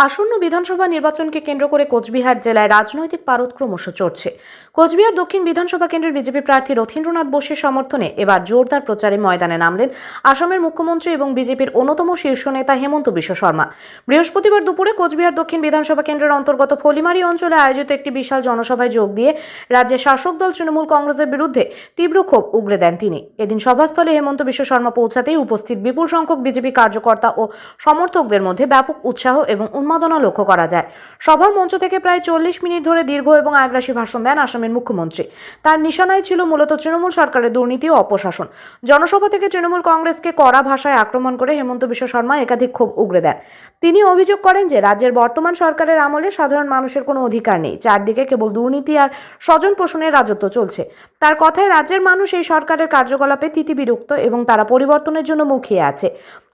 আসন্ন বিধানসভা নির্বাচনকে কেন্দ্র করে কোচবিহার জেলায় রাজনৈতিক পারদ ক্রমশ চড়ছে। কোচবিহার দক্ষিণ বিধানসভা কেন্দ্রের বিজেপি প্রার্থী রথীন্দ্রনাথ বসুর সমর্থনে এবার জোরদার প্রচারে ময়দানে নামলেন আসামের মুখ্যমন্ত্রী এবং বিজেপির অন্যতম শীর্ষ নেতা হেমন্ত বিশ্ব শর্মা। বৃহস্পতিবার দুপুরে কোচবিহার দক্ষিণ বিধানসভা কেন্দ্রের অন্তর্গত ফলিমারি অঞ্চলে আয়োজিত একটি বিশাল জনসভায় যোগ দিয়ে রাজ্যের শাসক দল তৃণমূল কংগ্রেসের বিরুদ্ধে তীব্র ক্ষোভ উগরে দেন তিনি। এদিন সভাস্থলে হেমন্ত বিশ্ব শর্মা পৌঁছাতেই উপস্থিত বিপুল সংখ্যক বিজেপি কার্যকর্তা ও সমর্থকদের মধ্যে ব্যাপক উৎসাহ এবং উন্মাদনা লক্ষ্য করা যায়। সভার মঞ্চ থেকে প্রায় 40 মিনিট ধরে দীর্ঘ এবং আগ্রাসী ভাষণ দেন আসামের মুখ্যমন্ত্রী। তার নিশানায় ছিল মূলত তৃণমূল সরকারের দুর্নীতি ও অপশাসন। জনসভা থেকে তৃণমূল কংগ্রেসকে কড়া ভাষায় আক্রমণ করে হেমন্ত বিশ্ব শর্মা একাধিক ক্ষোভ উগরে দেন। তিনি অভিযোগ করেন যে রাজ্যের বর্তমান সরকারের আমলে সাধারণ মানুষের কোনো অধিকার নেই, চারদিকে কেবল দুর্নীতি আর স্বজন পোষণের রাজত্ব চলছে। তার কথায় রাজ্যের মানুষ এই সরকারের কার্যকলাপে তিতিবিরক্ত এবং তারা পরিবর্তনের জন্য মুখিয়ে আছে।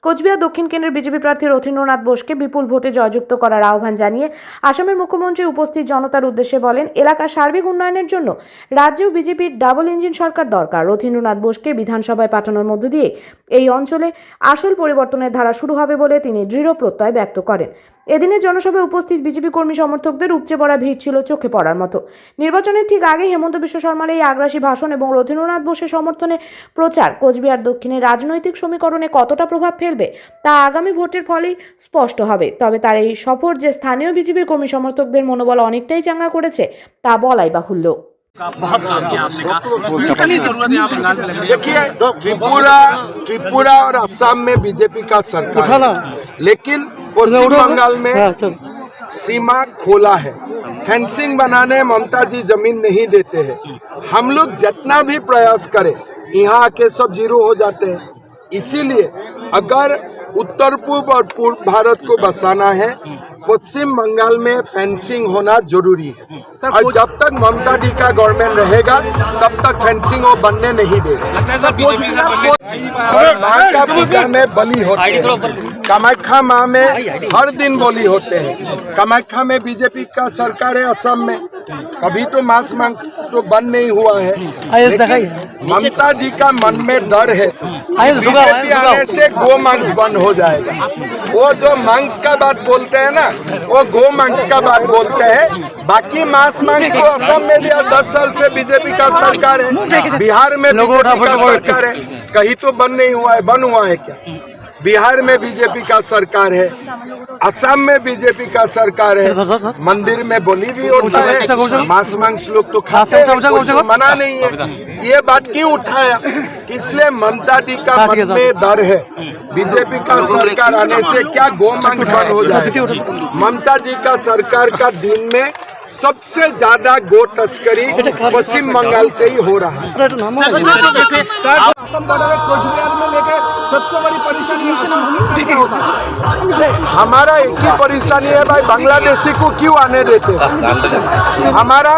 কোচবিহার দক্ষিণ কেন্দ্রের বিজেপি প্রার্থী রথীন্দ্রনাথ বসুকে বিপুল ভোটে জয়যুক্ত করার আহ্বান জানিয়ে আসামের মুখ্যমন্ত্রী উপস্থিত জনতার উদ্দেশ্যে বলেন, এলাকার সার্বিক উন্নয়নের জন্য রাজ্যেও বিজেপির ডাবল ইঞ্জিন সরকার দরকার। রথীন্দ্রনাথ বসুকে বিধানসভায় পাঠানোর মধ্য দিয়ে এই অঞ্চলে আসল পরিবর্তনের ধারা শুরু হবে বলে তিনি দৃঢ় প্রত্যয় ব্যক্ত করেন। এদিনের জনসভায় উপস্থিত বিজেপি কর্মী সমর্থকদের উপচে পড়া ভিড় ছিল চোখে পড়ার মতো। নির্বাচনের ঠিক আগে হেমন্ত বিশ্ব শর্মার এই আগ্রাসী ভাষণ এবং রথীন্দ্রনাথ বসুর সমর্থনে প্রচার কোচবিহার দক্ষিণের রাজনৈতিক সমীকরণে কতটা প্রভাব ফেলবে তা আগামী ভোটের ফলেই স্পষ্ট হবে। তবে তার এই সফর যে স্থানীয় বিজেপি কর্মী সমর্থকদের মনোবল অনেকটাই চাঙ্গা করেছে তা বলাই বাহুল্য। देखिए, त्रिपुरा और असम में बीजेपी का सरकार है, लेकिन पश्चिम बंगाल में सीमा खोला है। फेंसिंग बनाने ममता जी जमीन नहीं देते हैं। हम लोग जितना भी प्रयास करें यहाँ आके सब जीरो हो जाते हैं। इसीलिए अगर उत्तर पूर्व और पूर्व भारत को बसाना है, पश्चिम बंगाल में फेंसिंग होना जरूरी है। और जब तक ममता जी का गवर्नमेंट रहेगा तब तक फेंसिंग वो बनने नहीं देगा। माँ का पूजा में बलि होते हैं, कामाख्या माँ में हर दिन बलि होते हैं। कामाख्या में बीजेपी का सरकार है असम में, कभी तो मांस तो बंद नहीं हुआ है। ममता जी का मन में डर है बीजेपी आने से गो मांस बंद हो जाएगा। वो जो मांस का बात बोलते हैं ना, वो गो मांस का बात बोलते हैं। बाकी मांस को असम में भी 10 साल से बीजेपी का सरकार है, बिहार में बीजेपी का सरकार है, कहीं तो बंद नहीं हुआ है। बंद हुआ है क्या? बिहार में बीजेपी का सरकार है, असम में बीजेपी का सरकार है। मंदिर में बलि भी होता है, मांस लोग तो खाते हैं, कोई मना नहीं है। ये बात क्यों उठाया? इसलिए ममता जी का मन में डर है बीजेपी का सरकार आने से क्या गो मांस बंद हो जाए। ममता जी का सरकार का दिन में सबसे ज्यादा गो तस्करी पश्चिम बंगाल से ही हो रहा है। सबसे बड़ी परेशानी हमारा एक ही परेशानी है भाई, बांग्लादेशी को क्यों आने देते हैं? हमारा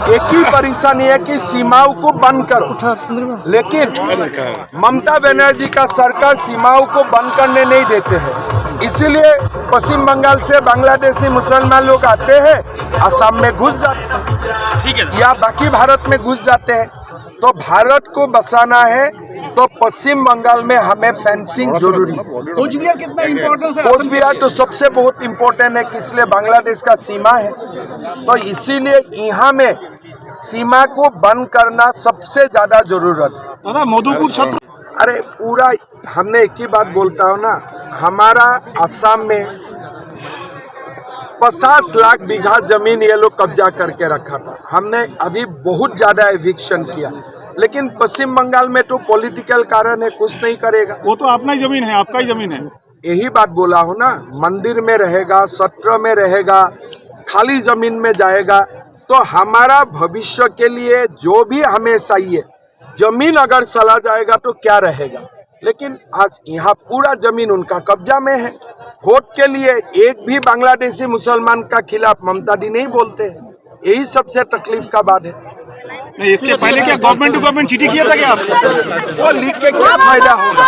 एक ही परेशानी है कि सीमाओं को बंद करो, लेकिन ममता बनर्जी का सरकार सीमाओं को बंद करने नहीं देते हैं। इसीलिए पश्चिम बंगाल से बांग्लादेशी मुसलमान लोग आते हैं, असम में घुस जाते हैं या बाकी भारत में घुस जाते हैं। तो भारत को बसाना है तो पश्चिम बंगाल में हमें फेंसिंग जरूरी है। कोचबिहार कितना इम्पोर्टेंस है? कोचबिहार तो सबसे बहुत इम्पोर्टेंट है, इसलिए बांग्लादेश का सीमा है, तो इसीलिए यहाँ में सीमा को बंद करना सबसे ज्यादा जरूरत है। दादा मधुपुर क्षेत्र, अरे पूरा हमने एक ही बात बोलता हूँ ना, हमारा असम में 50 लाख बीघा जमीन ये लोग कब्जा करके रखा था। हमने अभी बहुत ज्यादा एविक्शन किया, लेकिन पश्चिम बंगाल में तो पॉलिटिकल कारण है, कुछ नहीं करेगा। वो तो अपना ही जमीन है, आपका ही जमीन है। यही बात बोला हूँ ना, मंदिर में रहेगा, सत्र में रहेगा, खाली जमीन में जाएगा। तो हमारा भविष्य के लिए जो भी हमें चाहिए, जमीन अगर चला जाएगा तो क्या रहेगा। लेकिन आज यहाँ पूरा जमीन उनका कब्जा में है। वोट के लिए एक भी बांग्लादेशी मुसलमान का खिलाफ ममता दी नहीं बोलते, यही सबसे तकलीफ का बात है। नहीं, इसके पहले क्या गवर्नमेंट टू गवर्नमेंट चिट्ठी किया था क्या? वो लिख के क्या फायदा होगा?